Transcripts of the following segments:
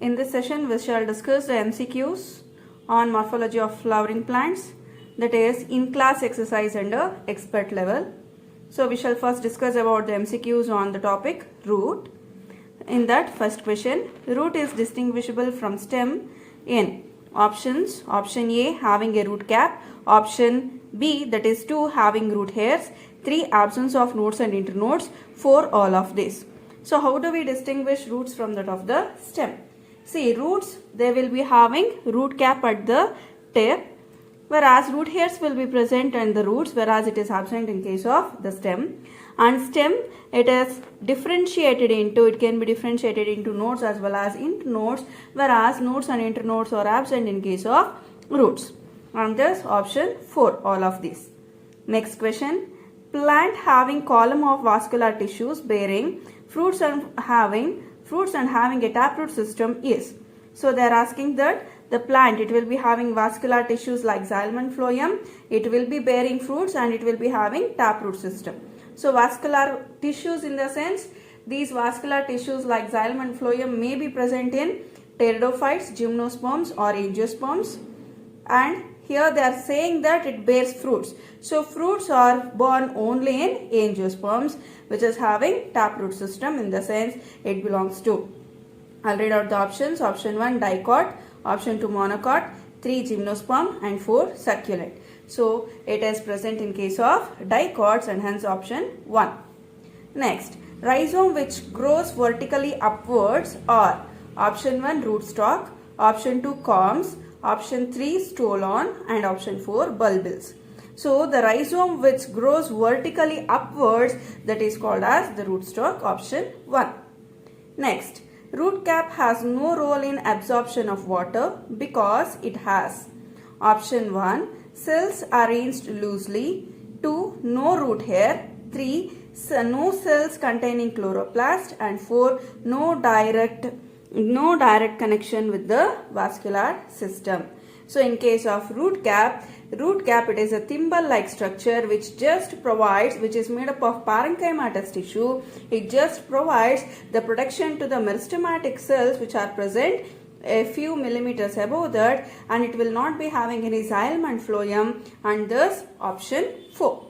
In this session, we shall discuss the MCQs on morphology of flowering plants, that is in class exercise under expert level. So we shall first discuss about the MCQs on the topic root. In that first question, root is distinguishable from stem in options. Option A, having a root cap. Option B, that is 2, having root hairs. 3, absence of nodes and internodes. 4, all of this. So how do we distinguish roots from that of the stem? See, roots, they will be having root cap at the tip, whereas root hairs will be present in the roots, whereas it is absent in case of the stem. And stem, it is differentiated into, it can be differentiated into nodes as well as internodes, whereas nodes and internodes are absent in case of roots. And thus option 4, all of these. Next question, plant having column of vascular tissues bearing fruits and having a taproot system is. So they are asking that the plant, it will be having vascular tissues like xylem and phloem, it will be bearing fruits and it will be having taproot system. So vascular tissues, in the sense, these vascular tissues like xylem and phloem may be present in pteridophytes, gymnosperms or angiosperms, and here they are saying that it bears fruits. So fruits are born only in angiosperms, which is having taproot system, in the sense it belongs to. I'll read out the options. Option 1, dicot. Option 2, monocot. 3, gymnosperm. And 4, succulent. So it is present in case of dicots, and hence option 1. Next, rhizome which grows vertically upwards are option 1, rootstock. Option 2, corms. Option 3, stolon, and option 4, bulbils. So the rhizome which grows vertically upwards, that is called as the rootstock, option 1. Next, root cap has no role in absorption of water because it has option 1, cells arranged loosely. 2, no root hair. 3, no cells containing chloroplast. And 4, no direct connection with the vascular system. So in case of root cap, it is a thimble-like structure which is made up of parenchymatous tissue. It just provides the protection to the meristematic cells which are present a few millimeters above that, and it will not be having any xylem and phloem, and thus option 4.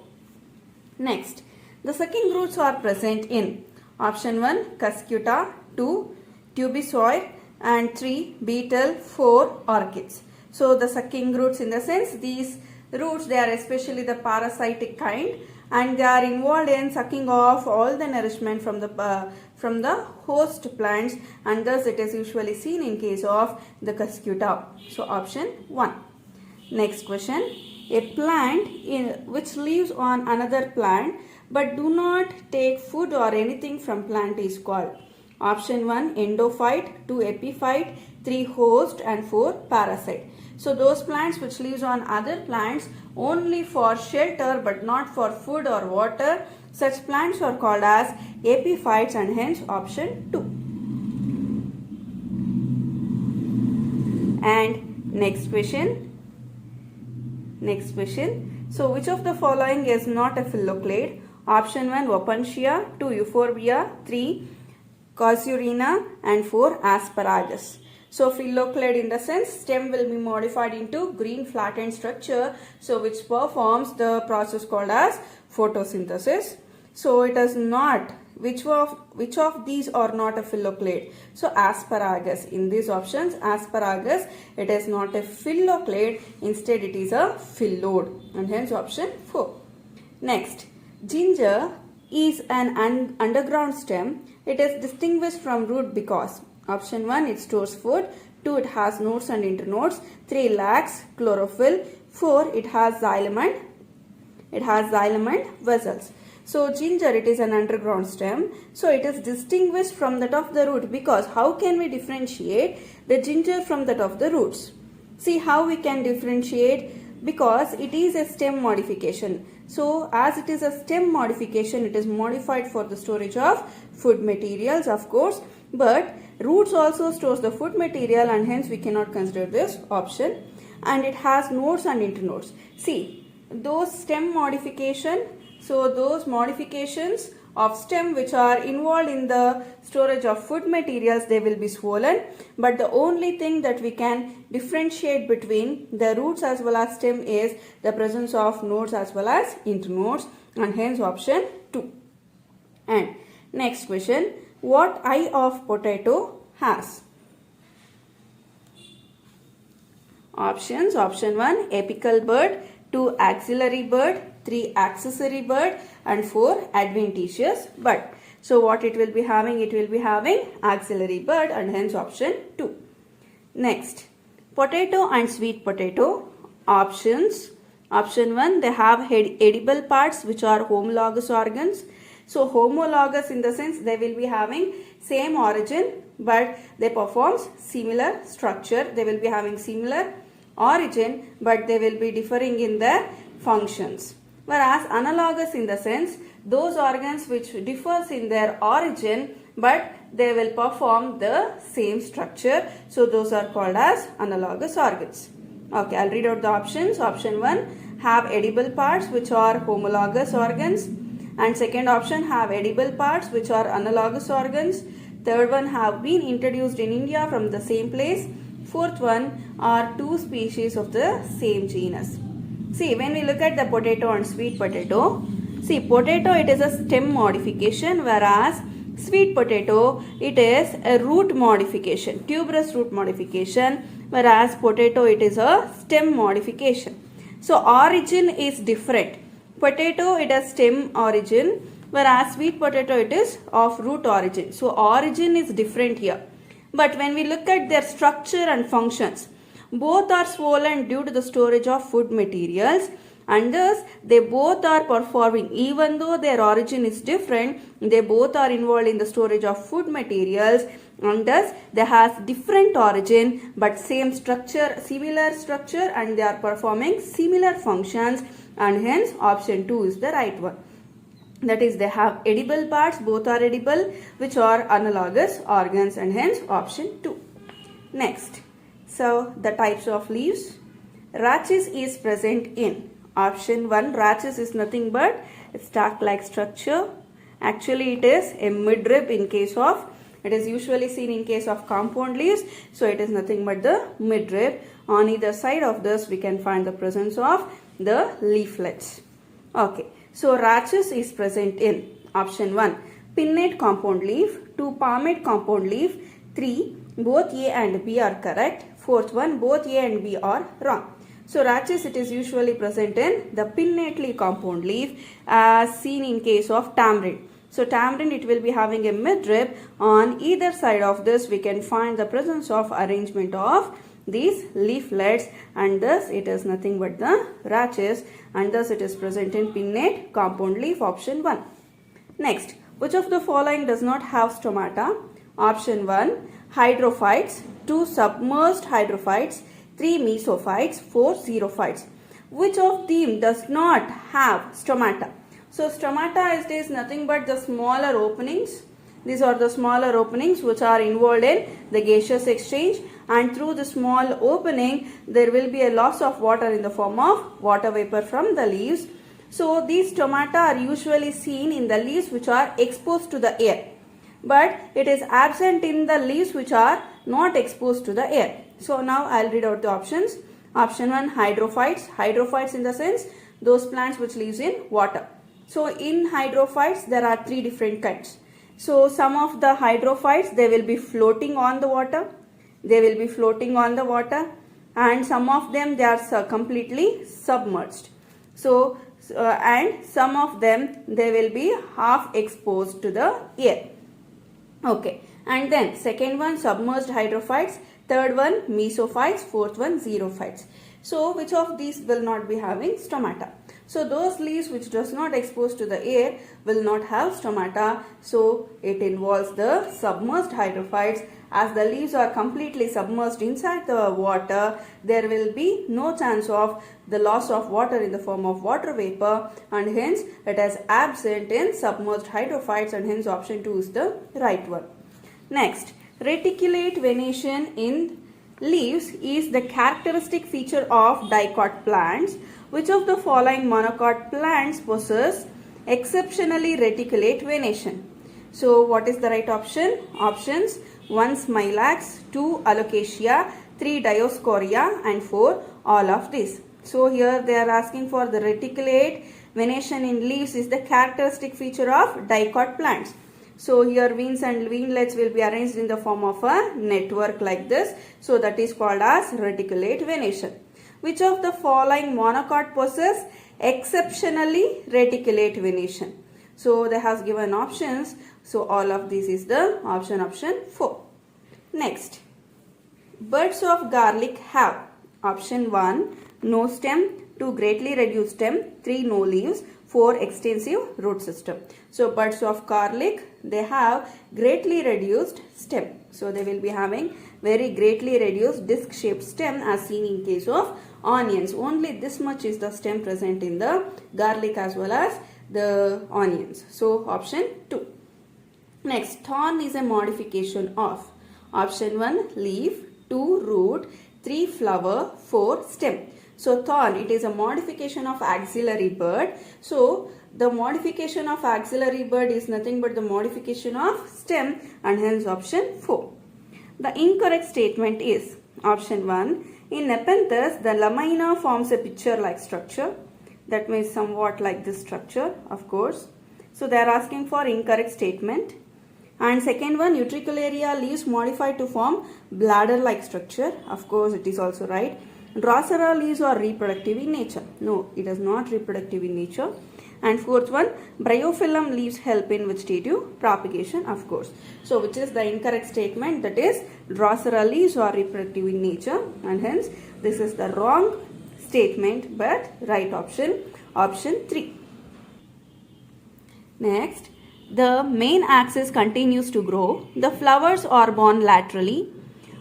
Next, the sucking roots are present in option 1, cuscuta. 2, tubisoid. And 3, beetle. 4, orchids. So the sucking roots, in the sense, these roots, they are especially the parasitic kind, and they are involved in sucking off all the nourishment from the host plants, and thus it is usually seen in case of the cuscuta. So option 1. Next question, a plant which lives on another plant but do not take food or anything from plant is called option 1, endophyte. 2, epiphyte. 3, host. And 4, parasite. So those plants which lives on other plants only for shelter but not for food or water, such plants are called as epiphytes, and hence option 2. And next question. So which of the following is not a phylloclade? Option 1, opuntia. 2, euphorbia. 3, casuarina. And 4, asparagus. So phylloclade, in the sense, stem will be modified into green flattened structure, so which performs the process called as photosynthesis. So it is not, which of these are not a phylloclade? So asparagus, in these options, asparagus, it is not a phylloclade, instead it is a phyllodes, and hence option 4. Next, ginger is an underground stem. It is distinguished from root because option 1, it stores food. 2, it has nodes and internodes. 3, lacks chlorophyll. 4, it has xylem and vessels. So ginger, it is an underground stem. So it is distinguished from that of the root, because how can we differentiate the ginger from that of the roots? See how we can differentiate, because it is a stem modification. So as it is a stem modification, it is modified for the storage of food materials, of course, but roots also stores the food material, and hence we cannot consider this option. And it has nodes and internodes. See, those stem modification, so those modifications of stem which are involved in the storage of food materials, they will be swollen. But the only thing that we can differentiate between the roots as well as stem is the presence of nodes as well as internodes, and hence option 2. And next question, what eye of potato has? Options, option 1 apical bud, 2 axillary bud, 3 accessory bud, and 4 adventitious bud. So what it will be having? It will be having axillary bud, and hence option 2. Next, potato and sweet potato. Options, option 1 they have edible parts which are homologous organs. So homologous in the sense they will be having same origin but they perform similar structure. They will be having similar origin but they will be differing in their functions. Whereas analogous in the sense those organs which differs in their origin but they will perform the same structure. So those are called as analogous organs. Okay, I'll read out the options. Option 1 have edible parts which are homologous organs, and second option have edible parts which are analogous organs. Third one have been introduced in India from the same place. Fourth one are 2 species of the same genus. See, when we look at the potato and sweet potato, see, potato it is a stem modification, whereas sweet potato it is a root modification, tuberous root modification, whereas potato it is a stem modification. So origin is different. Potato it has stem origin, whereas sweet potato it is of root origin. So origin is different here. But when we look at their structure and functions, both are swollen due to the storage of food materials, and thus they both are performing, even though their origin is different, they both are involved in the storage of food materials, and thus they have different origin but same structure, similar structure, and they are performing similar functions, and hence option 2 is the right one. That is, they have edible parts, both are edible, which are analogous organs, and hence option 2. Next, so the types of leaves. Rachis is present in option 1. Rachis is nothing but a stalk-like structure. Actually, it is a midrib in case of, it is usually seen in case of compound leaves. So it is nothing but the midrib. On either side of this, we can find the presence of the leaflets. Okay. So rachis is present in option 1 pinnate compound leaf, 2 palmate compound leaf, 3 both A and B are correct, 4th one both A and B are wrong. So rachis it is usually present in the pinnately compound leaf as seen in case of tamarind. So tamarind it will be having a midrib. On either side of this we can find the presence of arrangement of these leaflets, and thus it is nothing but the rachis, and thus it is present in pinnate compound leaf, option 1. Next, which of the following does not have stomata? Option 1 hydrophytes, 2 submerged hydrophytes, 3 mesophytes, 4 xerophytes. Which of them does not have stomata? So stomata is nothing but the smaller openings. These are the smaller openings which are involved in the gaseous exchange, and through the small opening there will be a loss of water in the form of water vapor from the leaves. So these stomata are usually seen in the leaves which are exposed to the air, but it is absent in the leaves which are not exposed to the air. So now I will read out the options. Option 1 hydrophytes. Hydrophytes in the sense those plants which lives in water. So in hydrophytes there are 3 different kinds. So some of the hydrophytes they will be floating on the water. They will be floating on the water, and some of them they are completely submerged. So and some of them they will be half exposed to the air. Okay, and then second one submerged hydrophytes, third one mesophytes, fourth one xerophytes. So which of these will not be having stomata? So those leaves which does not expose to the air will not have stomata. So it involves the submerged hydrophytes. As the leaves are completely submerged inside the water, there will be no chance of the loss of water in the form of water vapor, and hence it is absent in submerged hydrophytes, and hence option 2 is the right one. Next, reticulate venation in leaves is the characteristic feature of dicot plants. Which of the following monocot plants possess exceptionally reticulate venation. So what is the right option? Options: 1 smilax, 2 alocasia, 3 dioscorea and 4 all of this. So here they are asking for the reticulate venation in leaves is the characteristic feature of dicot plants. So here veins and veinlets will be arranged in the form of a network like this. So that is called as reticulate venation. Which of the following monocot possess exceptionally reticulate venation? So they has given options. So all of this is the option 4. Next, buds of garlic have option 1 no stem, 2 greatly reduced stem, 3 no leaves, 4 extensive root system. So buds of garlic, they have greatly reduced stem. So they will be having very greatly reduced disc shaped stem as seen in case of onions. Only this much is the stem present in the garlic as well as the onions. So option 2. Next, thorn is a modification of option 1 leaf, 2 root, 3 flower, 4 stem. So thorn, it is a modification of axillary bud. So the modification of axillary bud is nothing but the modification of stem, and hence option 4. The incorrect statement is option 1. In Nepenthes, the lamina forms a pitcher-like structure. That means somewhat like this structure, of course. So they are asking for incorrect statement. And second one, Utricularia leaves modified to form bladder-like structure. Of course, it is also right. Drosera leaves are reproductive in nature. No, it is not reproductive in nature. And fourth one, Bryophyllum leaves help in vegetative propagation, of course. So which is the incorrect statement? That is, Drosera leaves are reproductive in nature, and hence this is the wrong statement, but right option, option 3. Next, the main axis continues to grow. The flowers are borne laterally.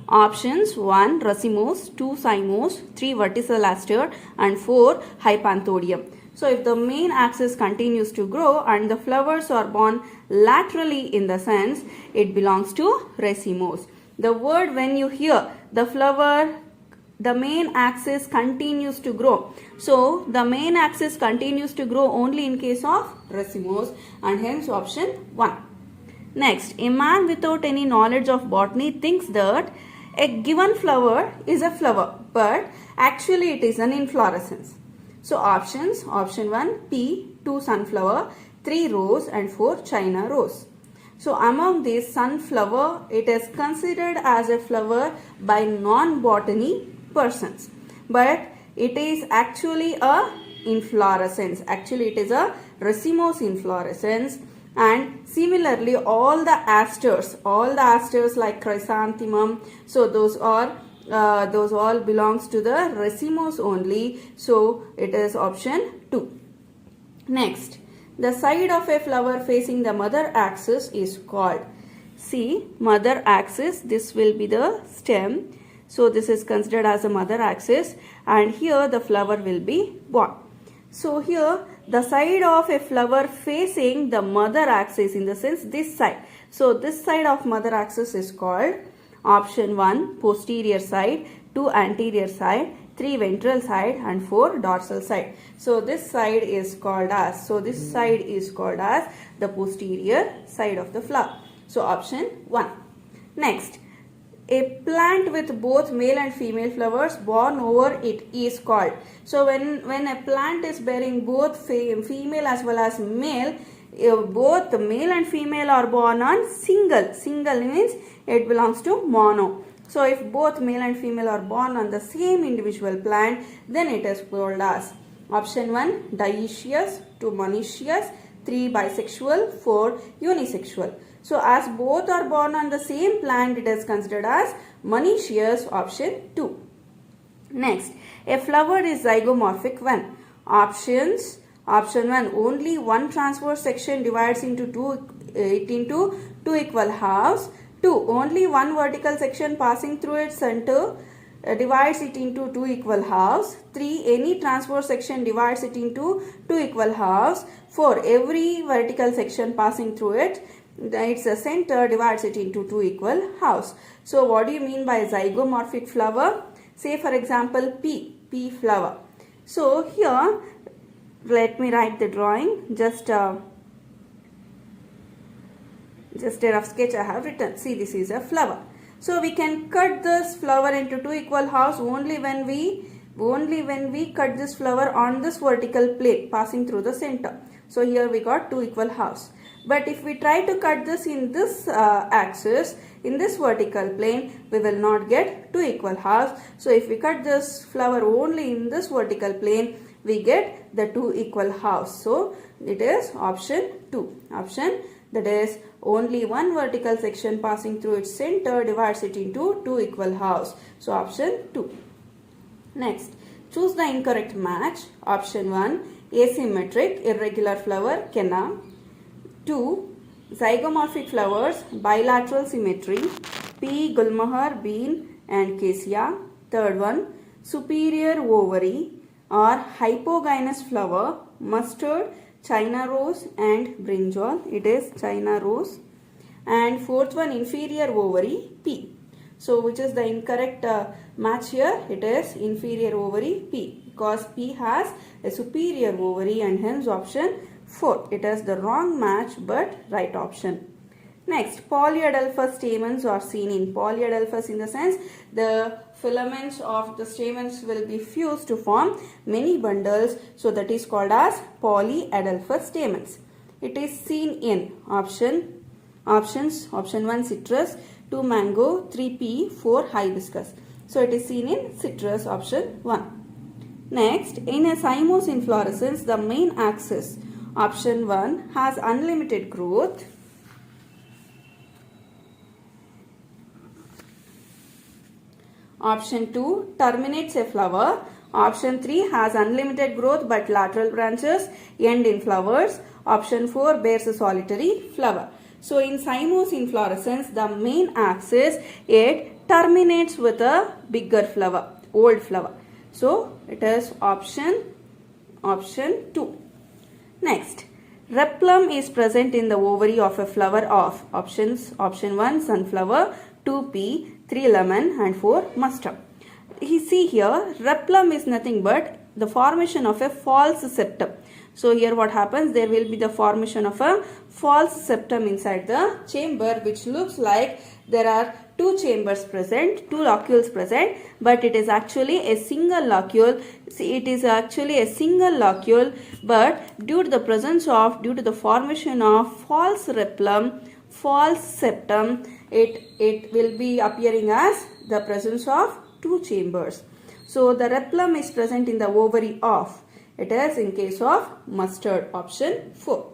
Options 1 racemose, 2 cymose, 3 verticillester and 4 hypanthodium. So if the main axis continues to grow and the flowers are borne laterally, in the sense it belongs to racemose. The word when you hear the flower, the main axis continues to grow. So the main axis continues to grow only in case of racemose, and hence option 1. Next, a man without any knowledge of botany thinks that a given flower is a flower, but actually it is an inflorescence. So options, option 1 pea, 2 sunflower, 3 rose and 4 China rose. So among these, sunflower, it is considered as a flower by non-botany persons, but it is actually a inflorescence. Actually it is a racemose inflorescence. And similarly, all the asters like chrysanthemum, so those all belongs to the racemose only. So it is option 2. Next, the side of a flower facing the mother axis is called, see, mother axis, this will be the stem. So this is considered as a mother axis, and here the flower will be born. So here the side of a flower facing the mother axis, in the sense this side. So this side of mother axis is called option 1 posterior side, 2 anterior side, 3 ventral side and 4 dorsal side. So this side is called as, the posterior side of the flower. So option 1. Next, a plant with both male and female flowers borne over it is called. So when a plant is bearing both female as well as male, both the male and female are born on single. Single means it belongs to mono. So if both male and female are born on the same individual plant, then it is called as option 1 dioecious, 2 monoecious, 3 bisexual, 4 unisexual. So as both are born on the same plant, it is considered as monoecious, option 2. Next, a flower is zygomorphic when options, option 1 only one transverse section divides into two equal halves, 2 only one vertical section passing through its center divides it into 2 equal halves, 3 any transverse section divides it into 2 equal halves, 4 every vertical section passing through it, its center divides it into 2 equal halves. So what do you mean by zygomorphic flower? Say for example pea flower. So here let me write the drawing. Just a rough sketch I have written. See, this is a flower. So we can cut this flower into two equal halves only when we cut this flower on this vertical plane passing through the center. So here we got two equal halves. But if we try to cut this in this axis, in this vertical plane, we will not get two equal halves. So if we cut this flower only in this vertical plane, we get the two equal halves. So it is option 2. Option, that is, only one vertical section passing through its center divides it into two equal halves. So option 2. Next, choose the incorrect match. Option 1, asymmetric irregular flower, Kenna. 2, zygomorphic flowers, bilateral symmetry, P. Gulmohar, bean and cassia. Third one, superior ovary or hypogynous flower, mustard, China rose and brinjal. It is China rose. And fourth one, inferior ovary, P. So which is the incorrect match here? It is inferior ovary, P, because P has a superior ovary, and hence option 4. It is the wrong match but right option. Next, polyadelphous stamens are seen in. Polyadelphous in the sense the filaments of the stamens will be fused to form many bundles. So that is called as polyadelphous stamens. It is seen in options. Option 1, citrus. 2, mango. 3, pea. 4, hibiscus. So it is seen in citrus, option 1. Next, in a cymose inflorescence, the main axis, option 1, has unlimited growth. Option 2, terminates a flower. Option 3, has unlimited growth but lateral branches end in flowers. Option 4, bears a solitary flower. So in cymose inflorescence, the main axis, it terminates with a bigger flower, old flower. So it is option 2. Next, replum is present in the ovary of a flower of options. Option 1, sunflower. 2, pea. 3, lemon. And 4, mustard. You see here, replum is nothing but the formation of a false septum. So here what happens, there will be the formation of a false septum inside the chamber, which looks like there are two chambers present, two locules present, but it is actually a single locule. See, it is actually a single locule, but due to the formation of false replum, false septum, it will be appearing as the presence of two chambers. So the replum is present in the ovary of, it is in case of mustard, option 4.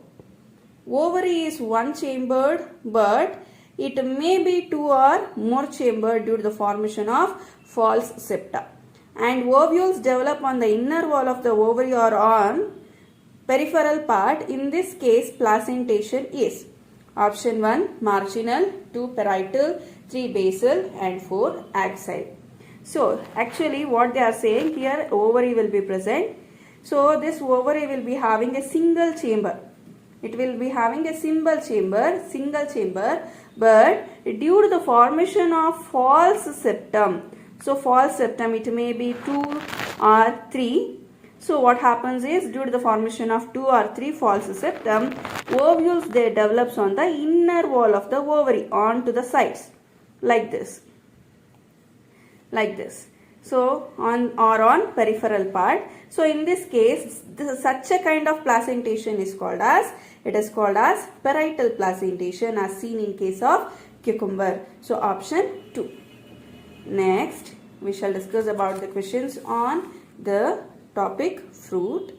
Ovary is one chambered, but it may be two or more chambered due to the formation of false septa. And ovules develop on the inner wall of the ovary or on peripheral part. In this case, placentation is option 1, marginal. 2, parietal. 3, basal. And 4, axile. So actually what they are saying here, ovary will be present. So this ovary will be having a single chamber. It will be having a single chamber, but due to the formation of false septum, so false septum, it may be 2 or 3. So what happens is, due to the formation of 2 or 3 false septum, ovules, they develops on the inner wall of the ovary, on to the sides, like this. So on peripheral part. So in this case, such a kind of placentation is called as, parietal placentation, as seen in case of cucumber. So option 2. Next, we shall discuss about the questions on the topic fruit.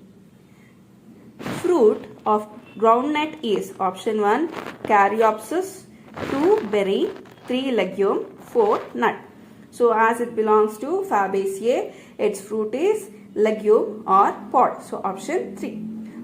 Fruit of groundnut is option 1, caryopsis. 2, berry. 3, legume. 4, nut. So as it belongs to Fabaceae, its fruit is legume or pod. So option 3.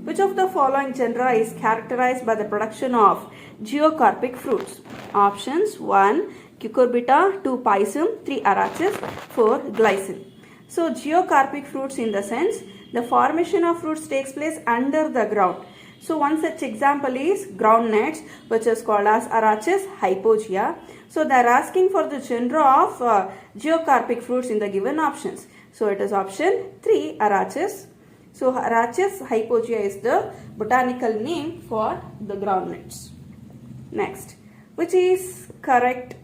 Which of the following genera is characterized by the production of geocarpic fruits? Options 1, cucurbita. 2, pisum. 3, arachis. 4, glycine. So geocarpic fruits in the sense, the formation of fruits takes place under the ground. So one such example is groundnuts, which is called as Arachis hypogea. So they are asking for the genre of geocarpic fruits in the given options. So it is option 3, Arachis. So Rachis hypogaea is the botanical name for the groundnuts. Next, which is correct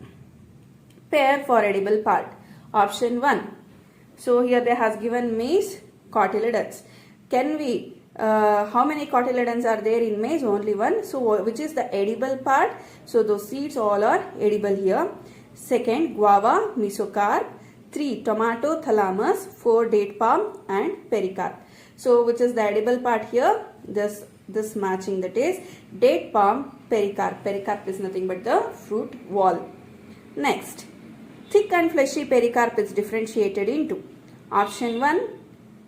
pair for edible part? Option 1. So here they has given maize cotyledons. Can we, how many cotyledons are there in maize? Only one. So which is the edible part? So those seeds all are edible here. Second, guava, mesocarp. 3, tomato, thalamus. 4, date palm and pericarp. So which is the edible part here? This matching, that is date palm, pericarp. Pericarp is nothing but the fruit wall. Next, thick and fleshy pericarp is differentiated into option 1,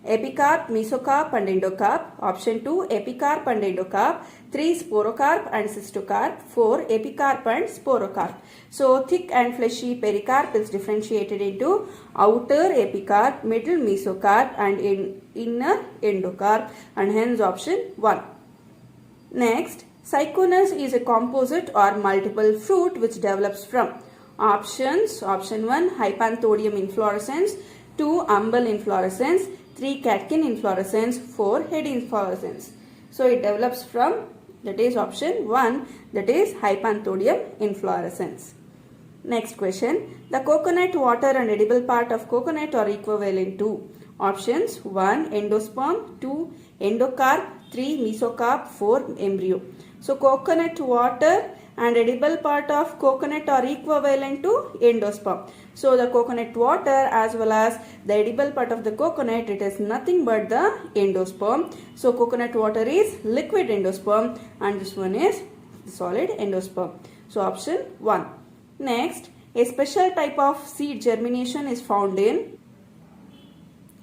epicarp, mesocarp and endocarp. Option 2, epicarp and endocarp. 3, sporocarp and cystocarp. 4, epicarp and sporocarp. So thick and fleshy pericarp is differentiated into outer epicarp, middle mesocarp and inner endocarp, and hence option 1. Next, Syconus is a composite or multiple fruit which develops from options. Option 1, Hypanthodium inflorescence. 2, umbel inflorescence. 3, catkin inflorescence. 4, head inflorescence. So it develops from, that is option 1, that is Hypanthodium inflorescence. Next question, the coconut water and edible part of coconut are equivalent to options 1, endosperm. 2, endocarp. 3, mesocarp. 4, embryo. So coconut water and edible part of coconut are equivalent to endosperm. So the coconut water as well as the edible part of the coconut, it is nothing but the endosperm. So coconut water is liquid endosperm and this one is solid endosperm. So option 1. Next, a special type of seed germination is found in,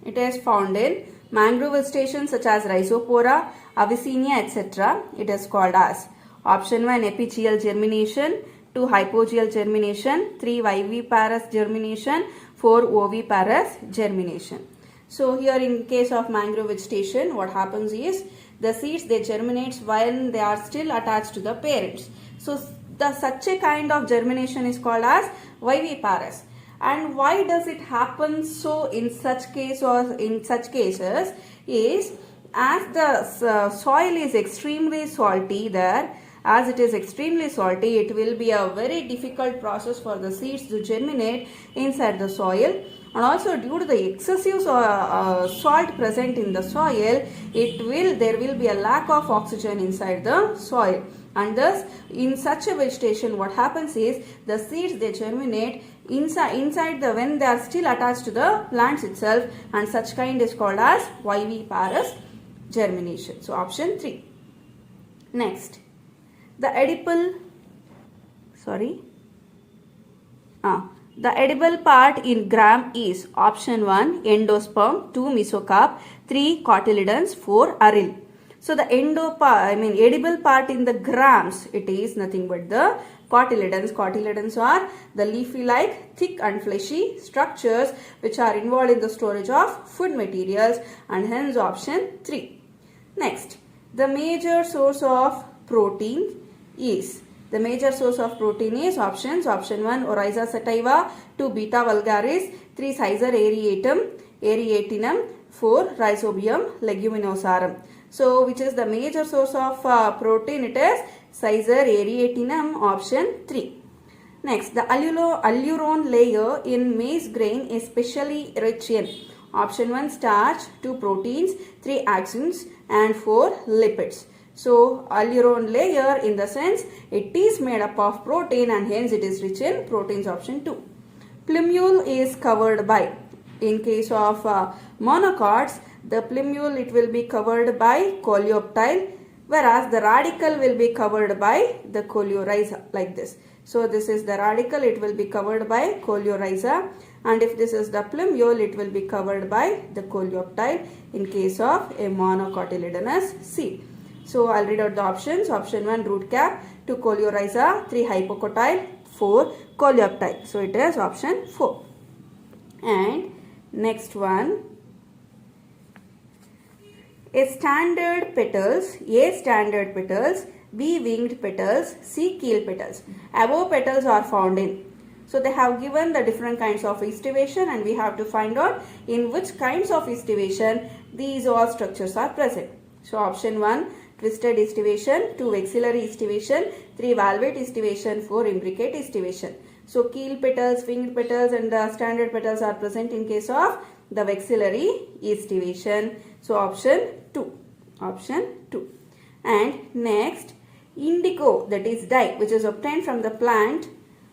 it is found in mangrove vegetation such as Rhizopora, Avicennia, etc. It is called as option 1, epigeal germination. 2, hypogeal germination. 3, viviparous germination. 4, oviparous germination. So here in case of mangrove vegetation, what happens is the seeds they germinate when they are still attached to the parents. So such a kind of germination is called as viviparous. And why does it happen so in such case or in such cases is as the soil is extremely salty there, as it is extremely salty, it will be a very difficult process for the seeds to germinate inside the soil. And also due to the excessive salt present in the soil, there will be a lack of oxygen inside the soil. And thus in such a vegetation what happens is the seeds they germinate inside the when they are still attached to the plants itself, and such kind is called as viviparous germination. So option 3. Next, the edible part in gram is option 1, endosperm. 2, mesocarp. 3, cotyledons. 4, aril. So the edible part in the grams, it is nothing but the cotyledons. Cotyledons are the leafy-like, thick and fleshy structures which are involved in the storage of food materials, and hence option 3. Next, the major source of protein is options. Option 1, Oryza sativa. 2, Beta vulgaris. 3, Caesar aeratinum. 4, Rhizobium leguminosarum. So which is the major source of protein? It is Caesar aeratinum, option 3. Next, the allurone layer in maize grain is specially rich in option 1, starch. 2, proteins. 3, axons and 4, lipids. So allurone layer in the sense it is made up of protein and hence it is rich in proteins, option 2. Plumule is covered by, in case of monocots, the plumule it will be covered by coleoptile, whereas the radicle will be covered by the coleorhiza, like this. So this is the radicle, it will be covered by coleorhiza, and if this is the plumule, it will be covered by the coleoptile in case of a monocotyledonous seed. So I'll read out the options. Option 1, root cap. 2, coleorhiza. 3, hypocotyle. 4, coleoptile. So it is option 4. And next one, A standard petals, B winged petals, C keel petals. Above petals are found in So they have given the different kinds of estivation and we have to find out in which kinds of estivation these all structures are present. So option 1, twisted estivation, 2, vexillary estivation, 3, valvate estivation, 4, imbricate estivation. So keel petals, winged petals and the standard petals are present in case of the vexillary estivation. So option 2. Option 2. And next, indigo, that is dye, which is obtained from the plant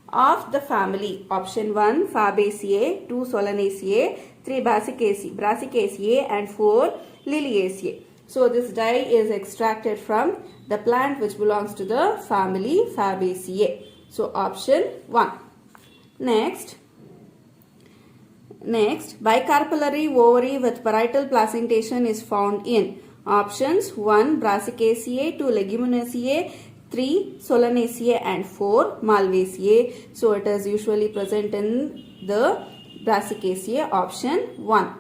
of the family. Option 1, Fabaceae, 2, Solanaceae, 3, Brassicaceae and 4, Liliaceae. So this dye is extracted from the plant which belongs to the family Fabaceae. So option 1. Next, bicarpellary ovary with parietal placentation is found in options 1, Brassicaceae, 2, Leguminosae, 3, Solanaceae and 4, Malvaceae. So it is usually present in the Brassicaceae, option 1.